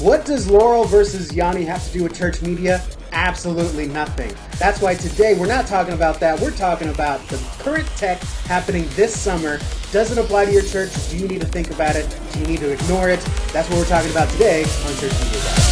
What does Laurel versus Yanni have to do with church media? Absolutely nothing. That's why today we're not talking about that. We're talking about the current tech happening this summer. Does it apply to your church? Do you need to think about it? Do you need to ignore it? That's what we're talking about today on Church Media Guys.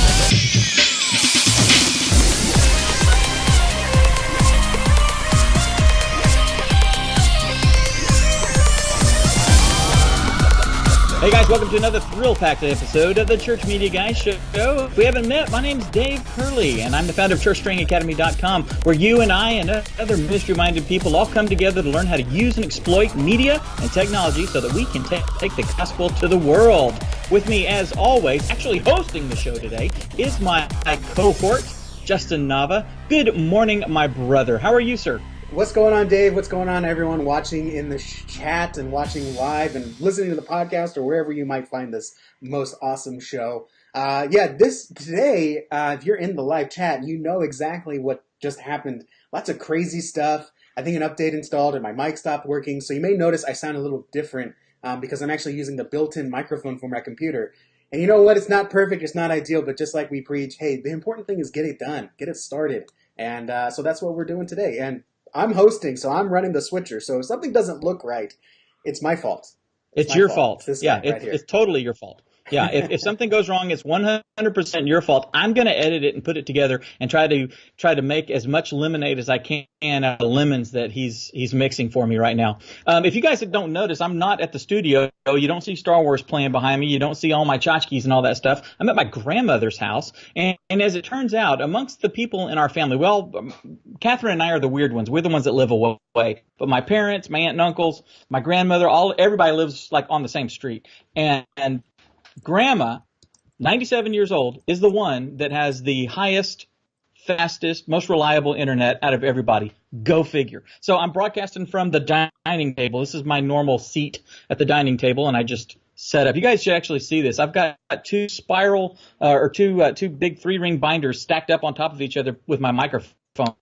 Hey guys, welcome to another thrill-packed episode of the Church Media Guys Show. If we haven't met, my name's Dave Hurley, and I'm the founder of ChurchTrainingAcademy.com, where you and I and other ministry-minded people all come together to learn how to use and exploit media and technology so that we can take the gospel to the world. With me, as always, actually hosting the show today, is my cohort, Justin Nava. Good morning, my brother. How are you, sir? What's going on, Dave? What's going on, everyone watching in the chat and watching live and listening to the podcast or wherever you might find this most awesome show? Today, if you're in the live chat, you know exactly what just happened. Lots of crazy stuff. I think an update installed and my mic stopped working. So you may notice I sound a little different because I'm actually using the built-in microphone for my computer. And you know what? It's not perfect. It's not ideal. But just like we preach, hey, the important thing is get it done. Get it started. And so that's what we're doing today. And I'm hosting, so I'm running the switcher. So if something doesn't look right, it's my fault. It's your fault. Yeah, it's totally your fault. Yeah, if something goes wrong, it's 100% your fault. I'm going to edit it and put it together and try to make as much lemonade as I can out of the lemons that he's mixing for me right now. If you guys don't notice, I'm not at the studio. You don't see Star Wars playing behind me. You don't see all my tchotchkes and all that stuff. I'm at my grandmother's house, and as it turns out, amongst the people in our family, well, Catherine and I are the weird ones. We're the ones that live away. But my parents, my aunt and uncles, my grandmother, everybody lives like on the same street, and Grandma, 97 years old, is the one that has the highest, fastest, most reliable internet out of everybody. Go figure. So I'm broadcasting from the dining table. This is my normal seat at the dining table, and I just set up. You guys should actually see this. I've got two big 3-ring binders stacked up on top of each other with my microphone.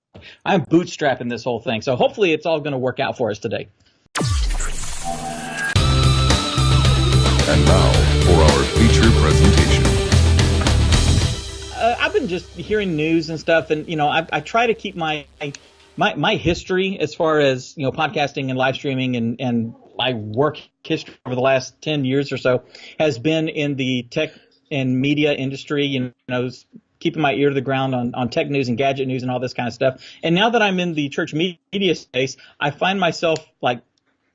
I'm bootstrapping this whole thing. So hopefully it's all going to work out for us today. And now for our feature presentation. I've been just hearing news and stuff, and I try to keep my history as far as podcasting and live streaming and my work history over the last 10 years or so has been in the tech and media industry. Keeping my ear to the ground on tech news and gadget news and all this kind of stuff. And now that I'm in the church media space, I find myself like,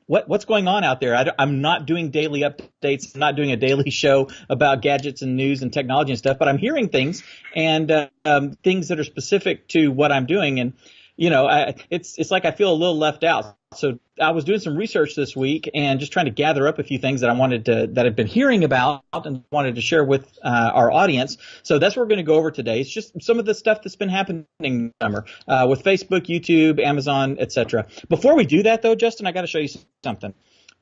what's going on out there? I'm not doing daily updates. I'm not doing a daily show about gadgets and news and technology and stuff, but I'm hearing things and things that are specific to what I'm doing. And, it's like I feel a little left out. So I was doing some research this week and just trying to gather up a few things that that I've been hearing about and wanted to share with our audience. So that's what we're going to go over today. It's just some of the stuff that's been happening this summer with Facebook, YouTube, Amazon, etc. Before we do that, though, Justin, I got to show you something.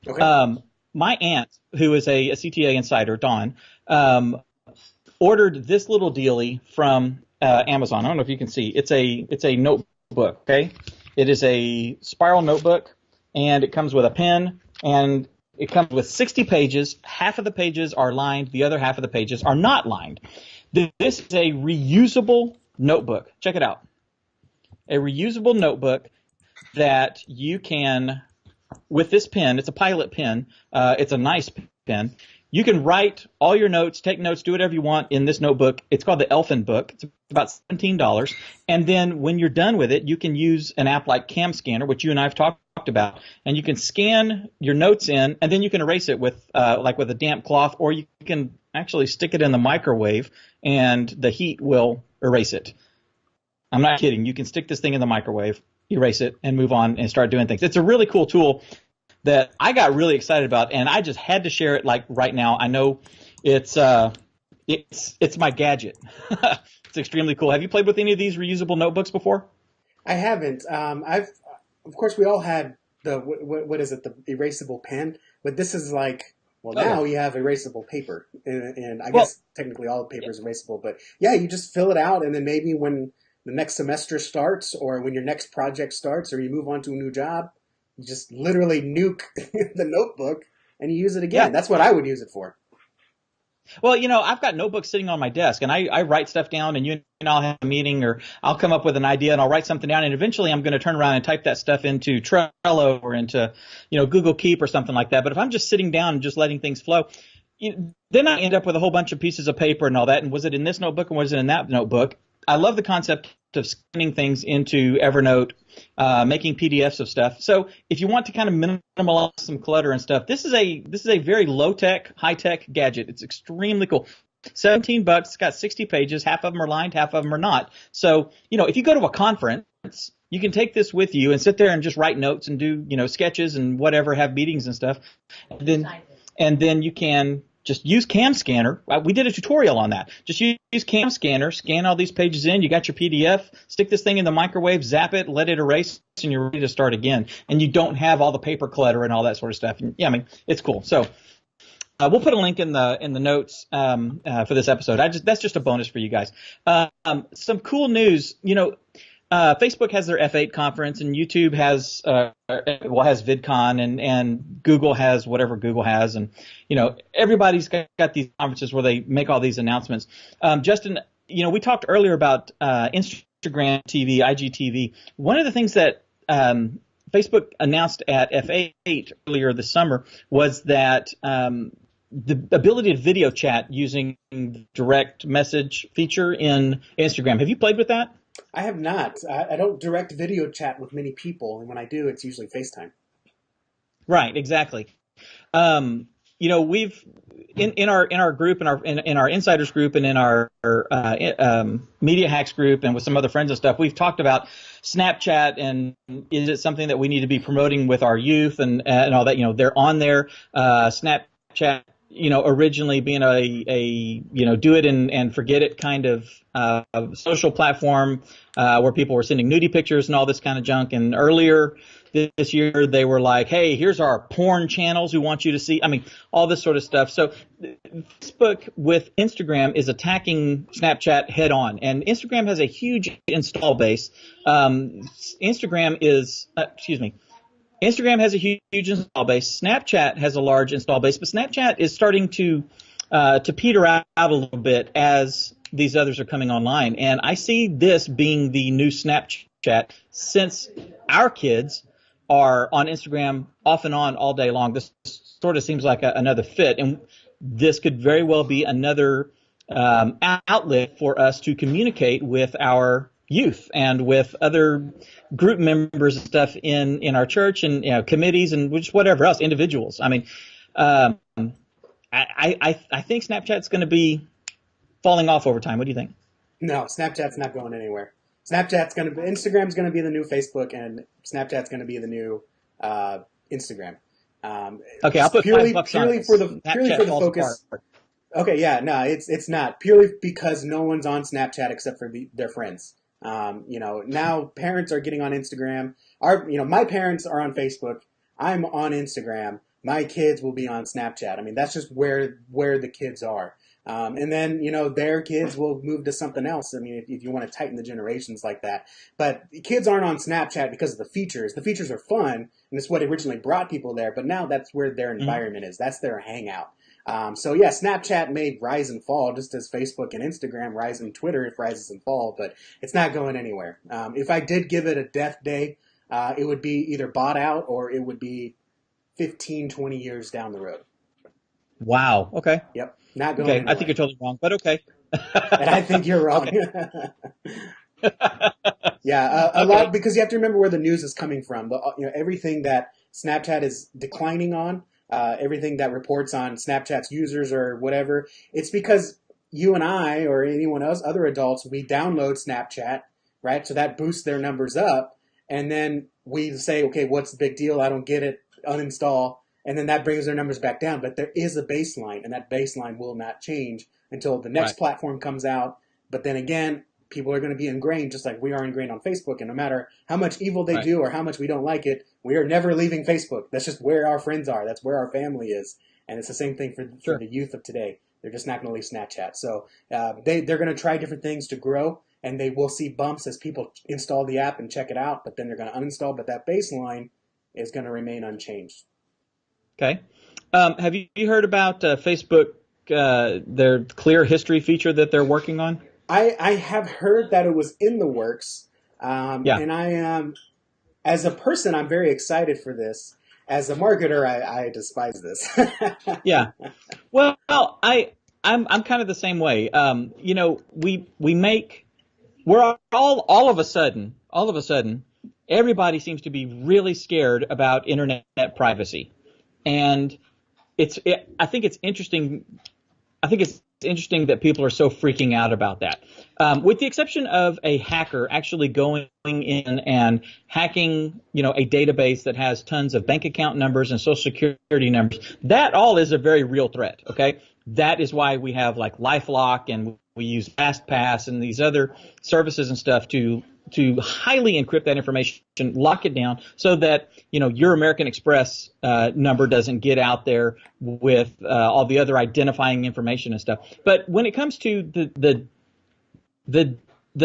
Okay. My aunt, who is a CTA insider, Dawn, ordered this little dealie from Amazon. I don't know if you can see. It's a notebook. Okay. It is a spiral notebook, and it comes with a pen, and it comes with 60 pages. Half of the pages are lined. The other half of the pages are not lined. This is a reusable notebook. Check it out. A reusable notebook that you can, with this pen, it's a Pilot pen. It's a nice pen. You can write all your notes, take notes, do whatever you want in this notebook. It's called the Elfin Book. It's about $17. And then when you're done with it, you can use an app like Cam Scanner, which you and I have talked about, and you can scan your notes in, and then you can erase it with a damp cloth, or you can actually stick it in the microwave, and the heat will erase it. I'm not kidding. You can stick this thing in the microwave, erase it, and move on and start doing things. It's a really cool tool that I got really excited about, and I just had to share it like right now. I know it's my gadget. It's extremely cool. Have you played with any of these reusable notebooks before? I haven't. Of course, we all had the what is it, the erasable pen, but this is like, now you have erasable paper, and I guess technically all paper is erasable. But yeah, you just fill it out, and then maybe when the next semester starts, or when your next project starts, or you move on to a new job, you just literally nuke the notebook and you use it again. Yeah. That's what I would use it for. Well, I've got notebooks sitting on my desk, and I write stuff down, and I'll have a meeting, or I'll come up with an idea, and I'll write something down, and eventually I'm going to turn around and type that stuff into Trello or into, Google Keep or something like that. But if I'm just sitting down and just letting things flow, then I end up with a whole bunch of pieces of paper and all that. And was it in this notebook and was it in that notebook? I love the concept of scanning things into Evernote, making PDFs of stuff. So if you want to kind of minimize some clutter and stuff, this is a very low tech, high tech gadget. It's extremely cool. $17. It's got 60 pages. Half of them are lined, half of them are not. So, if you go to a conference, you can take this with you and sit there and just write notes and do, sketches and whatever, have meetings and stuff. And then you can just use Cam Scanner. We did a tutorial on that. Just use Cam Scanner, scan all these pages in. You got your PDF, stick this thing in the microwave, zap it, let it erase, and you're ready to start again. And you don't have all the paper clutter and all that sort of stuff. And, it's cool. So we'll put a link in the notes for this episode. That's just a bonus for you guys. Some cool news. Facebook has their F8 conference, and YouTube has VidCon, and Google has whatever Google has, and everybody's got these conferences where they make all these announcements. Justin, we talked earlier about Instagram TV, IGTV. One of the things that Facebook announced at F8 earlier this summer was that the ability to video chat using the direct message feature in Instagram. Have you played with that? I have not. I don't direct video chat with many people, and when I do, it's usually FaceTime. Right, exactly. We've in our group, in our insiders group, and in our media hacks group, and with some other friends and stuff, we've talked about Snapchat, and is it something that we need to be promoting with our youth and all that? They're on there. Snapchat, originally being a do it and forget it kind of social platform where people were sending nudie pictures and all this kind of junk. And earlier this year, they were like, hey, here's our porn channels we want you to see. All this sort of stuff. So Facebook with Instagram is attacking Snapchat head on. And Instagram has a huge install base. Instagram has a huge install base. Snapchat has a large install base, but Snapchat is starting to peter out a little bit as these others are coming online. And I see this being the new Snapchat, since our kids are on Instagram off and on all day long. This sort of seems like another fit, and this could very well be another outlet for us to communicate with our youth and with other group members and stuff in our church and committees and just whatever else, individuals. I think Snapchat's going to be falling off over time. What do you think? No, Snapchat's not going anywhere. Instagram's going to be the new Facebook, and Snapchat's going to be the new Instagram. Okay, I'll put purely $5 for the focus. Apart. Okay, yeah, no, it's not purely because no one's on Snapchat except for their friends. Now parents are getting on Instagram. My parents are on Facebook. I'm on Instagram. My kids will be on Snapchat. That's just where the kids are. And then, their kids will move to something else. If you want to tighten the generations like that. But kids aren't on Snapchat because of the features. The features are fun, and it's what originally brought people there. But now that's where their environment is. That's their hangout. Snapchat may rise and fall just as Facebook and Instagram rise, and Twitter rises and fall, but it's not going anywhere. If I did give it a death day, it would be either bought out or it would be 15, 20 years down the road. Wow. Okay. Yep. Not going anywhere. I think you're totally wrong, but okay. And I think you're wrong. A lot, because you have to remember where the news is coming from. But everything that Snapchat is declining on, everything that reports on Snapchat's users or whatever, it's because you and I or anyone else, other adults, we download Snapchat, right? So that boosts their numbers up. And then we say, okay, what's the big deal? I don't get it. Uninstall. And then that brings their numbers back down. But there is a baseline, and that baseline will not change until the next platform comes out. But then again, people are going to be ingrained just like we are ingrained on Facebook. And no matter how much evil they do or how much we don't like it, we are never leaving Facebook. That's just where our friends are. That's where our family is. And it's the same thing for the youth of today. They're just not going to leave Snapchat. So they're going to try different things to grow, and they will see bumps as people install the app and check it out. But then they're going to uninstall. But that baseline is going to remain unchanged. Okay. Have you heard about Facebook their clear history feature that they're working on? I have heard that it was in the works, Yeah. and I am, as a person, I'm very excited for this. As a marketer, I despise this. Yeah. Well, I'm kind of the same way. We make we're all of a sudden, everybody seems to be really scared about internet privacy, and I think it's interesting. I think it's interesting that people are so freaking out about that. With the exception of a hacker actually going in and hacking, a database that has tons of bank account numbers and social security numbers, that all is a very real threat. Okay. That is why we have like LifeLock and we use FastPass and these other services and stuff to highly encrypt that information, lock it down so that, your American Express number doesn't get out there with all the other identifying information and stuff. But when it comes to the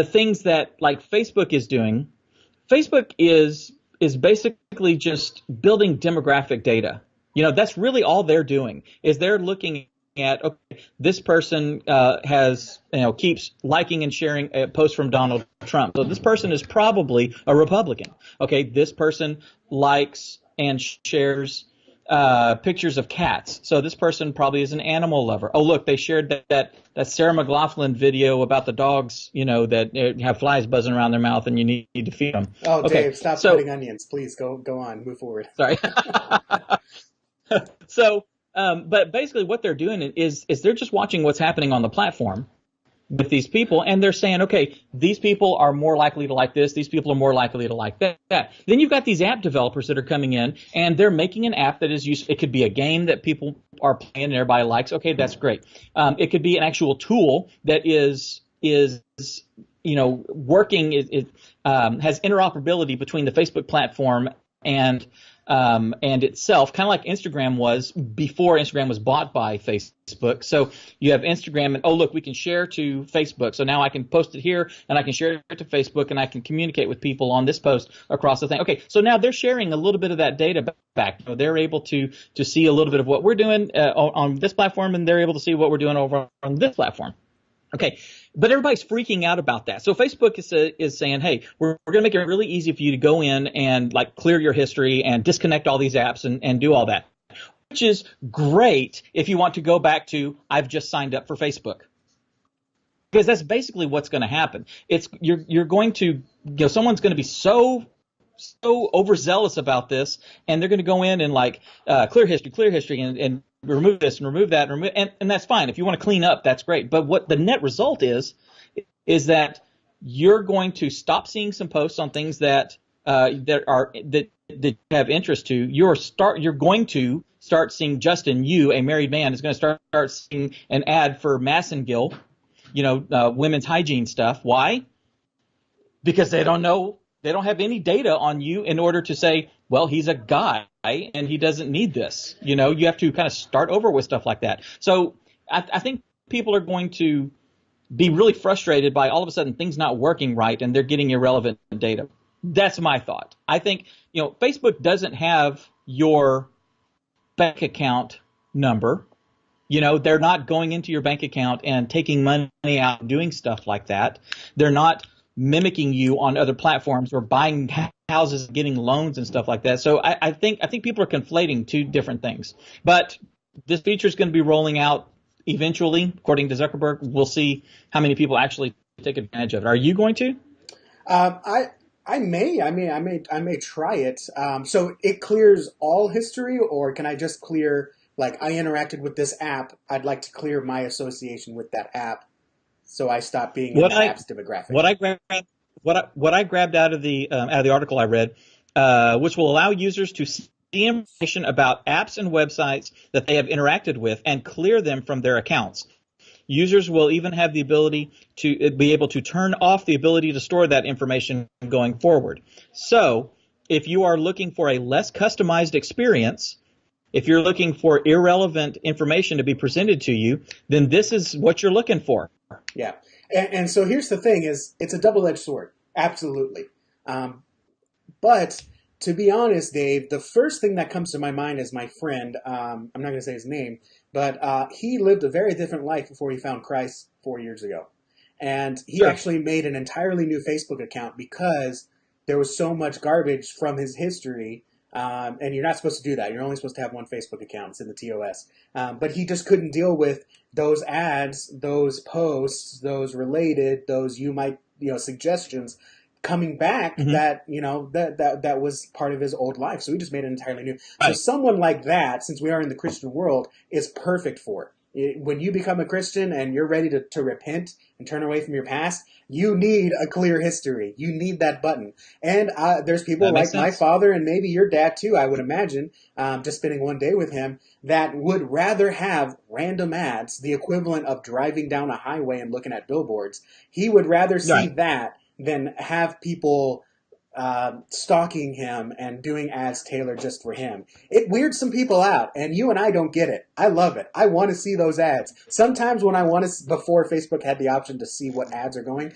things that like Facebook is doing, Facebook is basically just building demographic data. That's really all they're doing is they're looking at, okay, this person keeps liking and sharing a post from Donald Trump. So this person is probably a Republican. Okay, this person likes and shares pictures of cats. So this person probably is an animal lover. Oh, look, they shared that Sarah McLachlan video about the dogs, that have flies buzzing around their mouth and you need to feed them. Oh, okay, Dave, stop cutting onions. Please go on. Move forward. Sorry. So, but basically what they're doing is they're just watching what's happening on the platform with these people, and they're saying, okay, these people are more likely to like this, these people are more likely to like that. Then you've got these app developers that are coming in, and they're making an app that is useful. It could be a game that people are playing and everybody likes. Okay, that's great. It could be an actual tool that is working. It has interoperability between the Facebook platform and itself, kind of like Instagram was before Instagram was bought by Facebook. So you have Instagram and, oh, look, we can share to Facebook. So now I can post it here and I can share it to Facebook and I can communicate with people on this post across the thing. Okay, so now they're sharing a little bit of that data back. They're able to see a little bit of what we're doing on this platform, and they're able to see what we're doing over on this platform. Okay, but everybody's freaking out about that. So Facebook is saying, hey, we're going to make it really easy for you to go in and like clear your history and disconnect all these apps and do all that, which is great if you want to go back to I've just signed up for Facebook. Because that's basically what's going to happen. It's you're going to, someone's going to be so overzealous about this, and they're going to go in and like clear history and remove this and remove that and that's fine. If you want to clean up, that's great. But what the net result is that you're going to stop seeing some posts on things that have interest to. You're going to start seeing Justin, a married man, is going to start seeing an ad for Massengill, women's hygiene stuff. Why? Because they don't know. They don't have any data on you in order to say, well, he's a guy and he doesn't need this. You have to kind of start over with stuff like that. So I think people are going to be really frustrated by all of a sudden things not working right and they're getting irrelevant data. That's my thought. I think, Facebook doesn't have your bank account number. They're not going into your bank account and taking money out and doing stuff like that. They're not mimicking you on other platforms or buying houses, getting loans and stuff like that. So I think people are conflating two different things. But this feature is going to be rolling out eventually, according to Zuckerberg. We'll see how many people actually take advantage of it. Are you going to? I may try it. So it clears all history, or can I just clear, like, I interacted with this app, I'd like to clear my association with that app, so I stop being in the app's demographic. What I grabbed out of the article I read, which will allow users to see information about apps and websites that they have interacted with and clear them from their accounts. Users will even have the ability to be able to turn off the ability to store that information going forward. So if you are looking for a less customized experience, if you're looking for irrelevant information to be presented to you, then this is what you're looking for. Yeah. And so here's the thing is, it's a double-edged sword. Absolutely. But to be honest, Dave, the first thing that comes to my mind is my friend, I'm not going to say his name, but he lived a very different life before he found Christ 4 years ago. And he Sure. actually made an entirely new Facebook account because there was so much garbage from his history. And you're not supposed to do that. You're only supposed to have one Facebook account. It's in the TOS. But he just couldn't deal with those ads, those posts, those related, those suggestions coming back that was part of his old life. So he just made it entirely new. So Right. someone like that, since we are in the Christian world, is perfect for it. When you become a Christian and you're ready to repent and turn away from your past, you need a clear history. You need that button. And there's people like my father and maybe your dad too, I would imagine, just spending one day with him, that would rather have random ads, the equivalent of driving down a highway and looking at billboards. He would rather see that than have people stalking him and doing ads tailored just for him. It weirds some people out, and you and I don't get it. I love it. I want to see those ads. Sometimes when I want to, before Facebook had the option to see what ads are going,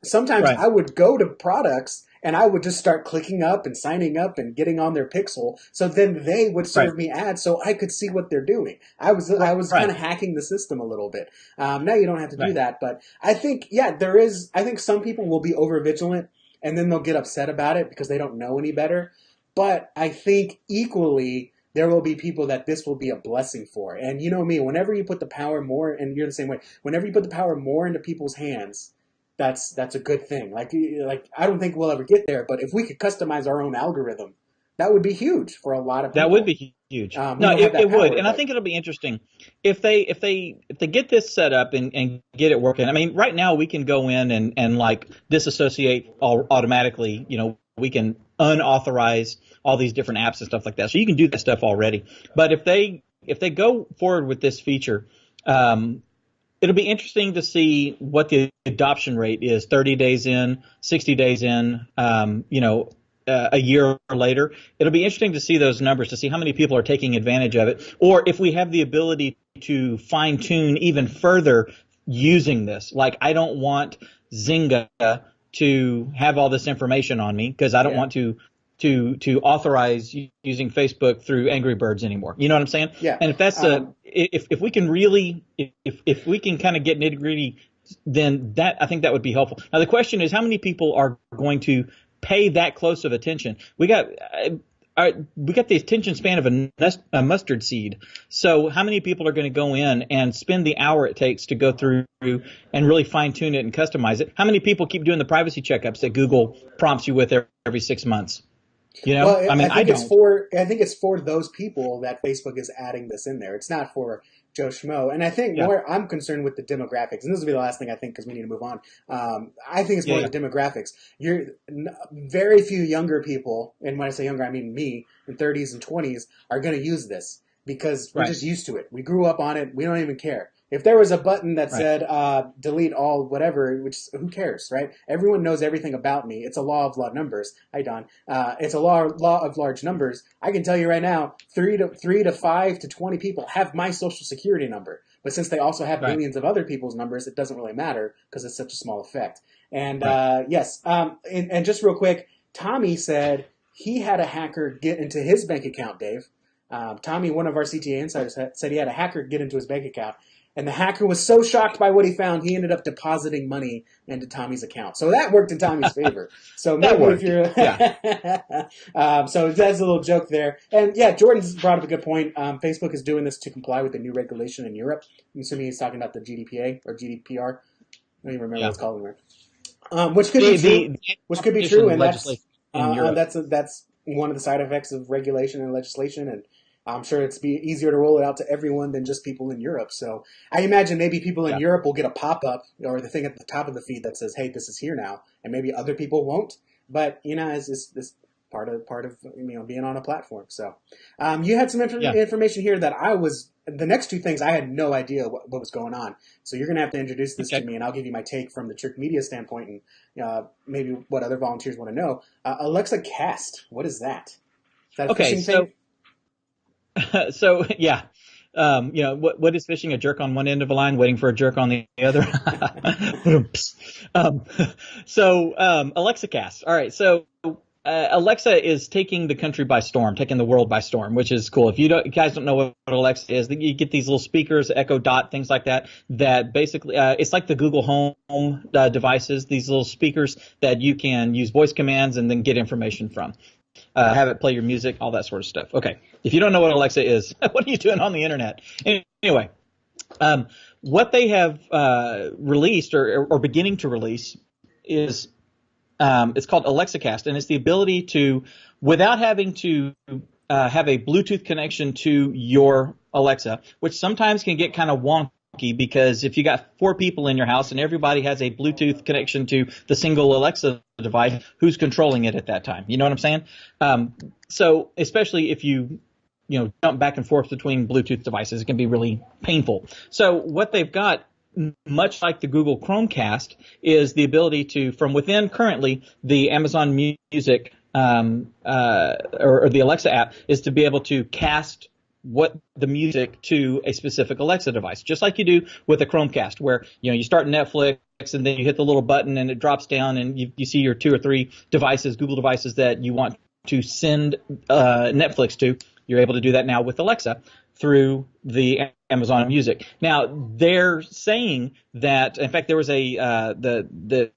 sometimes I would go to products and I would just start clicking up and signing up and getting on their pixel. So then they would serve me ads so I could see what they're doing. I was kind of hacking the system a little bit. Now you don't have to do that, but I think, I think some people will be over vigilant and then they'll get upset about it because they don't know any better. But I think equally there will be people that this will be a blessing for. And you know me, whenever you put the power more, and you're the same way, whenever you put the power more into people's hands, that's a good thing. Like I don't think we'll ever get there, but if we could customize our own algorithm, that would be huge for a lot of people. That would be huge. No, it would, and I think it'll be interesting if they get this set up and get it working. I mean, right now we can go in and like disassociate automatically. You know, we can unauthorize all these different apps and stuff like that. So you can do that stuff already. But if they go forward with this feature, it'll be interesting to see what the adoption rate is 30 days in, 60 days in, a year later. It'll be interesting to see those numbers, to see how many people are taking advantage of it, or if we have the ability to fine tune even further using this. Like, I don't want Zynga to have all this information on me because I don't want to authorize using Facebook through Angry Birds anymore. You know what I'm saying? Yeah. And if that's if we can really, if we can kind of get nitty gritty, then I think that would be helpful. Now the question is, how many people are going to pay that close of attention? We got the attention span of a mustard seed. So how many people are going to go in and spend the hour it takes to go through and really fine tune it and customize it? How many people keep doing the privacy checkups that Google prompts you with every 6 months? You know, well, I mean, I think it's for those people that Facebook is adding this in there. It's not for Joe Schmo. And I think more I'm concerned with the demographics. And this will be the last thing I think because we need to move on. I think it's more the demographics. Very few younger people, and when I say younger, I mean me, in 30s and 20s, are going to use this because we're just used to it. We grew up on it. We don't even care. If there was a button that said delete all whatever, which who cares, right? Everyone knows everything about me. It's a law of large numbers. Hi, Don. It's a law of large numbers. I can tell you right now, 3 to 5 to 20 people have my social security number. But since they also have millions of other people's numbers, it doesn't really matter because it's such a small effect. And yes, and just real quick, Tommy said he had a hacker get into his bank account, Dave. Tommy, one of our CTA insiders, said he had a hacker get into his bank account. And the hacker was so shocked by what he found, he ended up depositing money into Tommy's account. So that worked in Tommy's favor. So maybe if you're, so that's a little joke there. And yeah, Jordan's brought up a good point. Facebook is doing this to comply with the new regulation in Europe. I'm assuming he's talking about the GDPR or GDPR. I don't even remember what it's called anymore. Which could be true. Which could be true, and that's one of the side effects of regulation and legislation. And I'm sure it's be easier to roll it out to everyone than just people in Europe. So I imagine maybe people in Europe will get a pop-up or the thing at the top of the feed that says, hey, this is here now. And maybe other people won't. But, it's this part of being on a platform. So you had some information here that the next two things, I had no idea what was going on. So you're going to have to introduce this to me, and I'll give you my take from the Trick Media standpoint and maybe what other volunteers want to know. Alexa Cast, what is that? Is that a phishing thing? So yeah, what is fishing? A jerk on one end of a line, waiting for a jerk on the other. Alexa Cast. All right. So Alexa is taking the country by storm, taking the world by storm, which is cool. If you guys don't know what Alexa is, you get these little speakers, Echo Dot, things like that. That basically, it's like the Google Home devices. These little speakers that you can use voice commands and then get information from. Have it play your music, all that sort of stuff. Okay, if you don't know what Alexa is, what are you doing on the internet? Anyway, what they have released or beginning to release is. It's called Alexa Cast, and it's the ability to, without having to have a Bluetooth connection to your Alexa, which sometimes can get kind of wonky because if you got 4 people in your house and everybody has a Bluetooth connection to the single Alexa device, who's controlling it at that time? You know what I'm saying? So especially if you jump back and forth between Bluetooth devices, it can be really painful. So what they've got, much like the Google Chromecast, is the ability to, from within currently the Amazon Music or the Alexa app, is to be able to cast the music to a specific Alexa device, just like you do with a Chromecast, where you start Netflix and then you hit the little button and it drops down and you see your 2 or 3 devices, Google devices that you want to send Netflix to. You're able to do that now with Alexa through the Amazon Music. Now they're saying that, in fact, there was this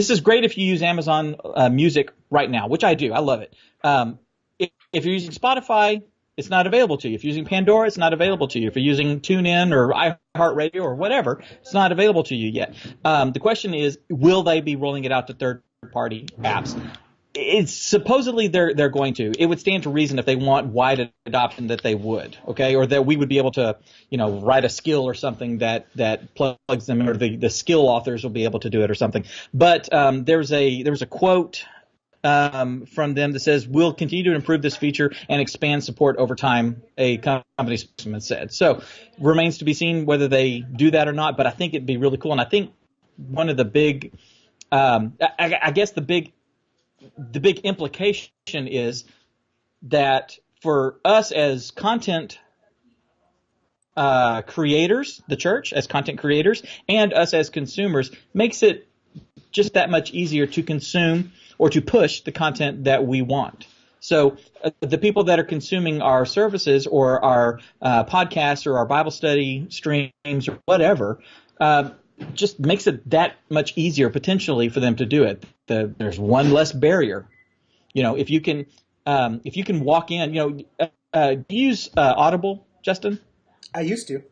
is great if you use Amazon Music right now, which I do. I love it. If you're using Spotify, it's not available to you. If you're using Pandora, it's not available to you. If you're using TuneIn or iHeartRadio or whatever, it's not available to you yet. The question is, will they be rolling it out to third-party apps? It's supposedly they're going to. It would stand to reason if they want wide adoption that they would, okay, or that we would be able to, write a skill or something that plugs them in, or the skill authors will be able to do it or something. But there was a quote from them that says, "We'll continue to improve this feature and expand support over time," a company spokesman said. So remains to be seen whether they do that or not. But I think it'd be really cool, and I think one of the big, I guess the big implication is that for us as content creators, the church as content creators, and us as consumers, makes it just that much easier to consume or to push the content that we want. So the people that are consuming our services or our podcasts or our Bible study streams or whatever, just makes it that much easier potentially for them to do it. There's one less barrier. If you can walk in, do you use Audible, Justin? I used to.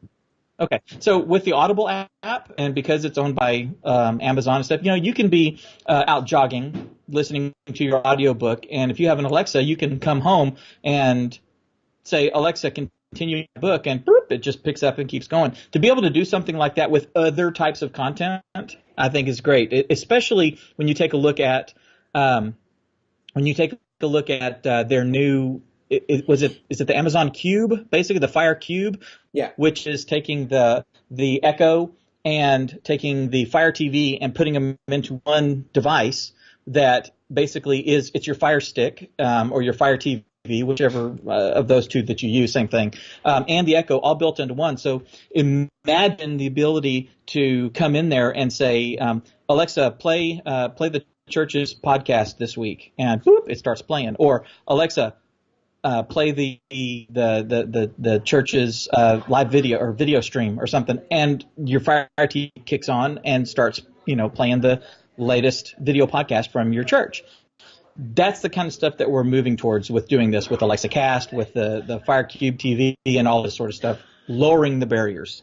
Okay, so with the Audible app, and because it's owned by Amazon and stuff, you can be out jogging, listening to your audiobook, and if you have an Alexa, you can come home and say, "Alexa, continue your book," and boop, it just picks up and keeps going. To be able to do something like that with other types of content, I think is great, especially when you take a look at their new. Is it the Amazon Cube, basically the Fire Cube? Yeah. Which is taking the Echo and taking the Fire TV and putting them into one device that basically it's your Fire Stick or your Fire TV, whichever of those two that you use, same thing, and the Echo all built into one. So imagine the ability to come in there and say, "Alexa, play the church's podcast this week," and whoop, it starts playing. Or Alexa, play the church's live video or video stream or something, and your Fire TV kicks on and starts playing the latest video podcast from your church. That's the kind of stuff that we're moving towards with doing this with Alexa Cast, with the Fire Cube TV, and all this sort of stuff, lowering the barriers.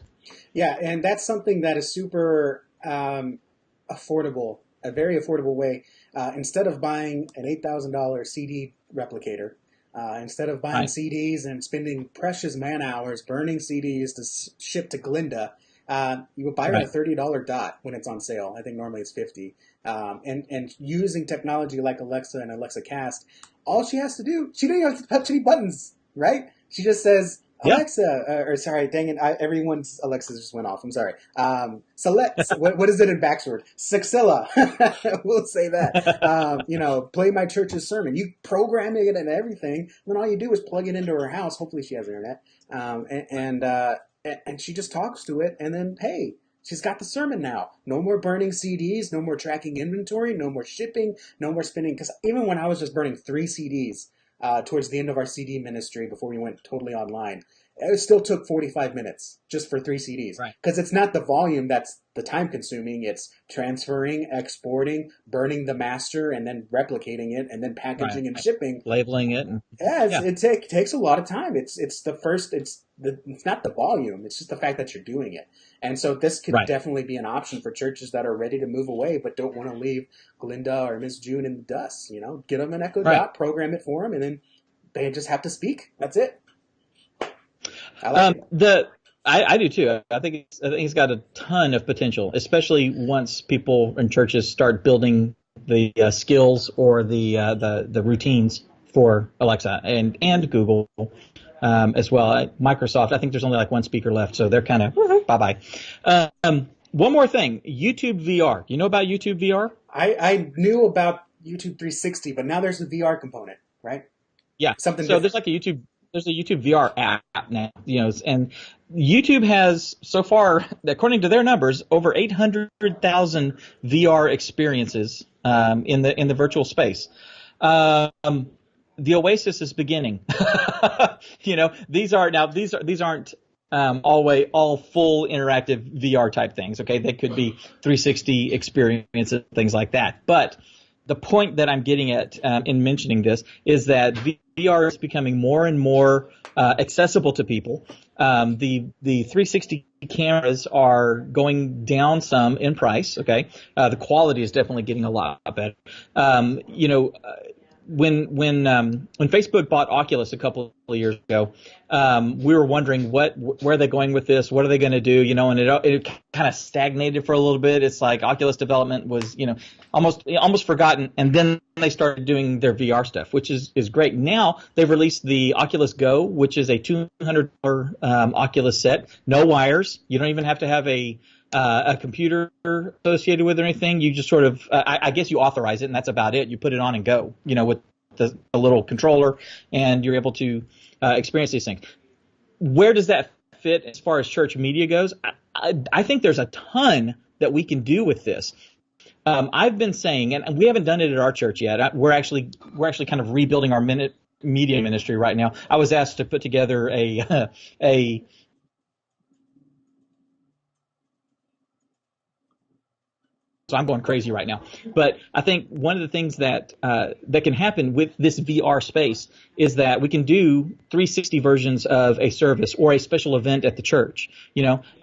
Yeah, and that's something that is super affordable, a very affordable way. Instead of buying an $8,000 CD replicator, instead of buying CDs and spending precious man hours burning CDs to ship to Glinda, you would buy her a $30 dot when it's on sale. I think normally it's $50. And using technology like Alexa and Alexa Cast, all she has to do, she don't even have to touch any buttons, right? She just says, Alexa, or sorry, dang it, everyone's Alexas just went off. I'm sorry. Select, what is it in Backsword? Saxilla. We'll say that. Play my church's sermon. You program it and everything. Then all you do is plug it into her house. Hopefully she has internet. And she just talks to it. And then, hey, She's got the sermon now. No more burning CDs, no more tracking inventory, no more shipping, no more spending. Because even when I was just burning 3 CDs towards the end of our CD ministry before we went totally online, it still took 45 minutes just for 3 CDs. Right. Because it's not the volume that's the time consuming. It's transferring, exporting, burning the master, and then replicating it, and then packaging and shipping. Labeling it. It takes a lot of time. It's not the volume. It's just the fact that you're doing it. And so this could definitely be an option for churches that are ready to move away but don't want to leave Glinda or Miss June in the dust. Get them an Echo Dot, program it for them, and then they just have to speak. That's it. I like it. I do too. I think it's got a ton of potential, especially once people in churches start building the skills or the routines for Alexa and Google as well. Microsoft, I think there's only like one speaker left, so they're kind of bye-bye. One more thing, YouTube VR. You know about YouTube VR? I knew about YouTube 360, but now there's a VR component, right? Yeah. Something so different. There's a YouTube VR app now, and YouTube has so far, according to their numbers, over 800,000 VR experiences in the virtual space. The Oasis is beginning. These aren't all full interactive VR type things. Okay, they could be 360 experiences, things like that. But the point that I'm getting at in mentioning this is that VR is becoming more and more accessible to people. The 360 cameras are going down some in price. Okay, the quality is definitely getting a lot better. When Facebook bought Oculus a couple of years ago, we were wondering where are they going with this? What are they going to do? And it kind of stagnated for a little bit. It's like Oculus development was, almost forgotten, and then they started doing their VR stuff, which is great. Now they've released the Oculus Go, which is a $200 Oculus set, no wires. You don't even have to have a computer associated with it or anything. You just sort of, I guess you authorize it, and that's about it. You put it on and go, with a little controller, and you're able to experience these things. Where does that fit as far as church media goes? I think there's a ton that we can do with this. I've been saying, and we haven't done it at our church yet. We're actually kind of rebuilding our media ministry right now. I was asked to put together a So I'm going crazy right now. But I think one of the things that can happen with this VR space is that we can do 360 versions of a service or a special event at the church.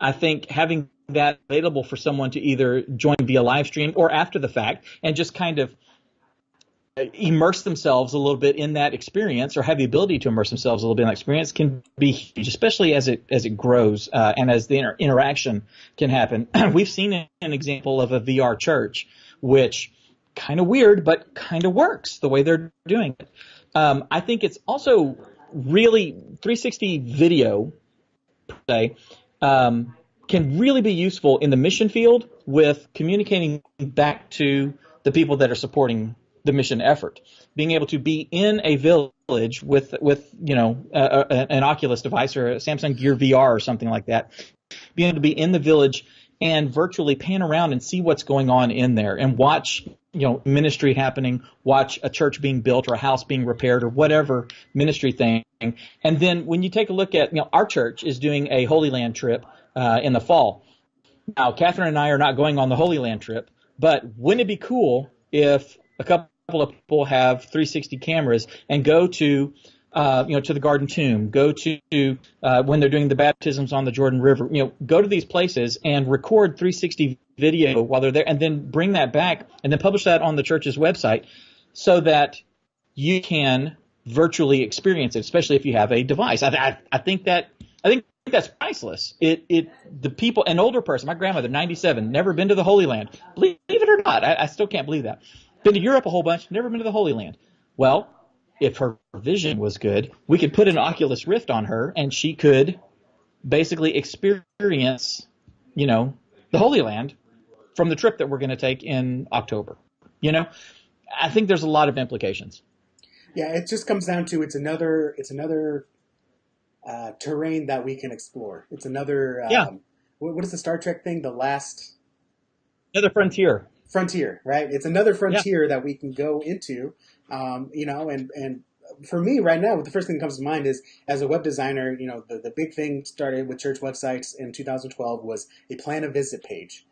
I think having that available for someone to either join via live stream or after the fact and just kind of immerse themselves a little bit in that experience, or have the ability to immerse themselves a little bit in that experience, can be huge, especially as it grows and as the interaction can happen. We've seen an example of a VR church, which kind of weird, but kind of works the way they're doing it. I think it's also really 360 video, per se, can really be useful in the mission field with communicating back to the people that are supporting the mission effort. Being able to be in a village with an Oculus device or a Samsung Gear VR or something like that, being able to be in the village and virtually pan around and see what's going on in there and watch ministry happening, watch a church being built or a house being repaired or whatever ministry thing. And then when you take a look at, our church is doing a Holy Land trip in the fall. Now, Catherine and I are not going on the Holy Land trip, but wouldn't it be cool if a couple of people have 360 cameras and go to the Garden Tomb, go to when they're doing the baptisms on the Jordan River, go to these places and record 360 video while they're there, and then bring that back and then publish that on the church's website so that you can virtually experience it, especially if you have a device. I think that's priceless. The people, an older person, my grandmother, 97, never been to the Holy Land. Believe it or not, I still can't believe that. Been to Europe a whole bunch, never been to the Holy Land. Well, if her vision was good, we could put an Oculus Rift on her, and she could basically experience, the Holy Land from the trip that we're going to take in October. I think there's a lot of implications. Yeah, it just comes down to it's another terrain that we can explore. It's another what is the Star Trek thing? Another frontier. Frontier, right? It's another frontier that we can go into, and for me right now, the first thing that comes to mind is, as a web designer, the big thing started with church websites in 2012 was a plan a visit page.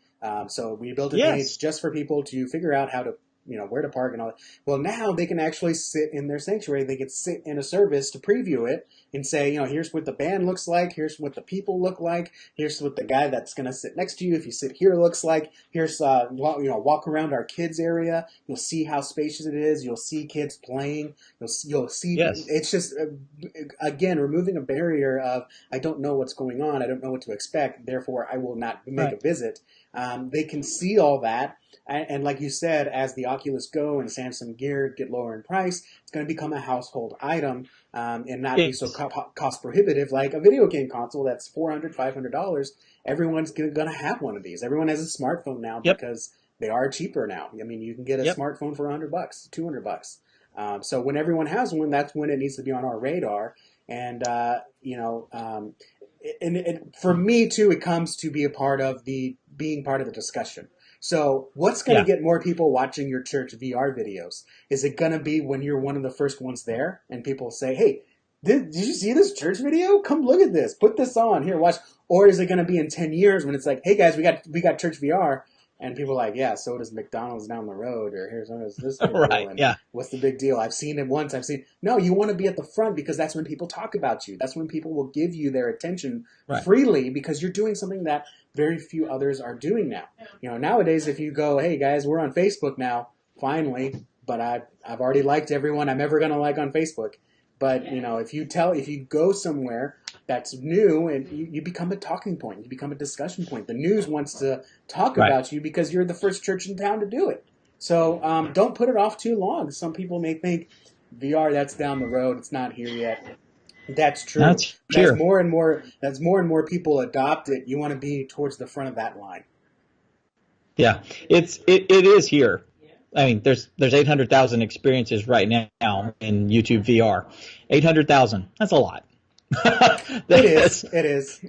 So we built a page just for people to figure out how to, where to park and all that. Well, now they can actually sit in their sanctuary. They can sit in a service to preview it and say, here's what the band looks like. Here's what the people look like. Here's what the guy that's going to sit next to you, if you sit here, looks like. Here's, walk around our kids area. You'll see how spacious it is. You'll see kids playing. You'll see. Yes. It's just, again, removing a barrier of, I don't know what's going on. I don't know what to expect. Therefore, I will not make a visit. They can see all that. And like you said, as the Oculus Go and Samsung Gear get lower in price, it's going to become a household item and not be so cost prohibitive like a video game console that's $400, $500. Everyone's going to have one of these. Everyone has a smartphone now because they are cheaper now. I mean, you can get a smartphone for $100, $200. So when everyone has one, that's when it needs to be on our radar. And, for me, too, it comes to be being part of the discussion. So what's going to get more people watching your church VR videos? Is it going to be when you're one of the first ones there and people say, hey, did you see this church video? Come look at this. Put this on. Here, watch. Or is it going to be in 10 years when it's like, hey, guys, we got church VR. And people are like, yeah, so does McDonald's down the road, or here's this. Right, and what's the big deal? I've seen it once. No, you want to be at the front because that's when people talk about you. That's when people will give you their attention freely because you're doing something that very few others are doing now. Nowadays, if you go, hey, guys, we're on Facebook now, finally, but I've already liked everyone I'm ever going to like on Facebook. But, if you go somewhere that's new, and you become a talking point, you become a discussion point. The news wants to talk about you because you're the first church in town to do it. So don't put it off too long. Some people may think VR, that's down the road. It's not here yet. That's true. As more and more people adopt it, you want to be towards the front of that line. Yeah, it is here. I mean, there's 800,000 experiences right now in YouTube VR. 800,000. That's a lot. It is.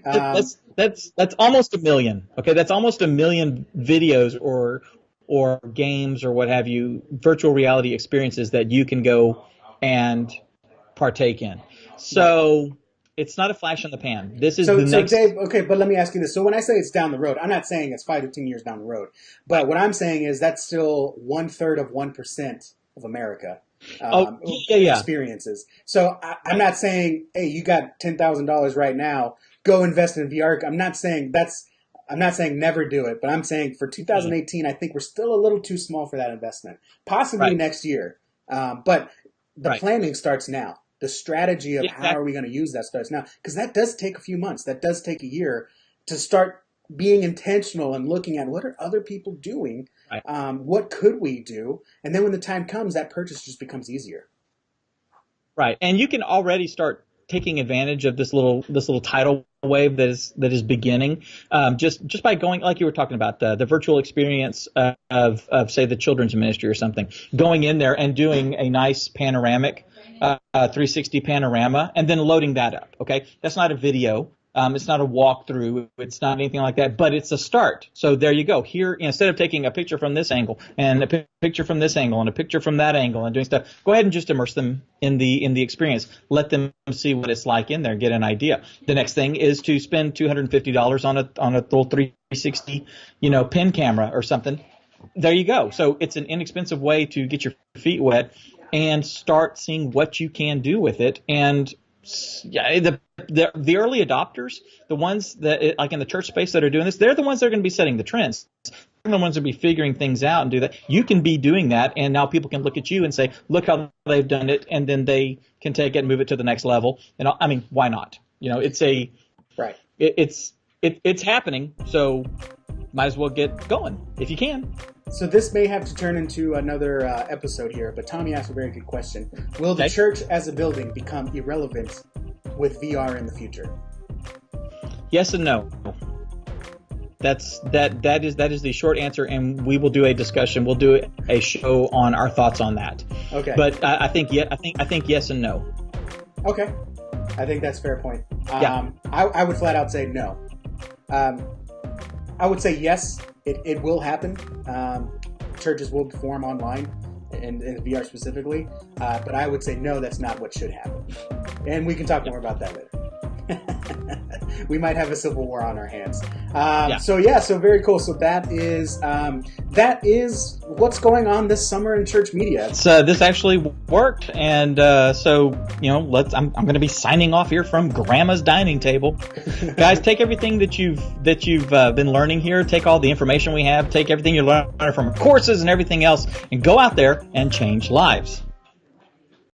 That's almost a million. Okay, that's almost a million videos or games or what have you, virtual reality experiences that you can go and partake in. So it's not a flash in the pan. This is next. So Dave, okay, but let me ask you this. So when I say it's down the road, I'm not saying it's 5 to 10 years down the road. But what I'm saying is that's still 1/3 of 1% of America. Experiences. So I'm not saying, hey, you got $10,000 right now, go invest in VR. I'm not saying never do it, but I'm saying for 2018, I think we're still a little too small for that investment. Possibly next year. But the planning starts now. The strategy of how are we going to use that starts now. Because that does take a few months. That does take a year to start being intentional and looking at what are other people doing. What could we do? And then when the time comes, that purchase just becomes easier. Right. And you can already start taking advantage of this little tidal wave that is beginning just by going, like you were talking about, the virtual experience of say the children's ministry or something, going in there and doing a nice panoramic 360 panorama and then loading that up. Okay, that's not a video. It's not a walkthrough. It's not anything like that, but it's a start. So there you go. Here, instead of taking a picture from this angle and a picture from this angle and a picture from that angle and doing stuff, go ahead and just immerse them in the experience. Let them see what it's like in there, get an idea. The next thing is to spend $250 on a little 360, pen camera or something. There you go. So it's an inexpensive way to get your feet wet and start seeing what you can do with it. And the early adopters, the ones that like in the church space that are doing this, they're the ones that are going to be setting the trends. They're the ones that will be figuring things out and do that. You can be doing that, and now people can look at you and say, look how they've done it, and then they can take it and move it to the next level. And I mean, why not? It's happening, so might as well get going if you can. So this may have to turn into another episode here, but Tommy asked a very good question. Will the church as a building become irrelevant with VR in the future? Yes and no. That is the short answer, and we will do a discussion. We'll do a show on our thoughts on that. Okay. But I think yes and no. Okay. I think that's a fair point. I would flat out say no. I would say yes, it will happen. Churches will form online, and VR specifically. But I would say no, that's not what should happen. And we can talk more about that later. We might have a civil war on our hands. So very cool. So that is what's going on this summer in church media. So this actually worked, and I'm going to be signing off here from Grandma's dining table. Guys, take everything that you've been learning here. Take all the information we have. Take everything you learn from courses and everything else, and go out there and change lives.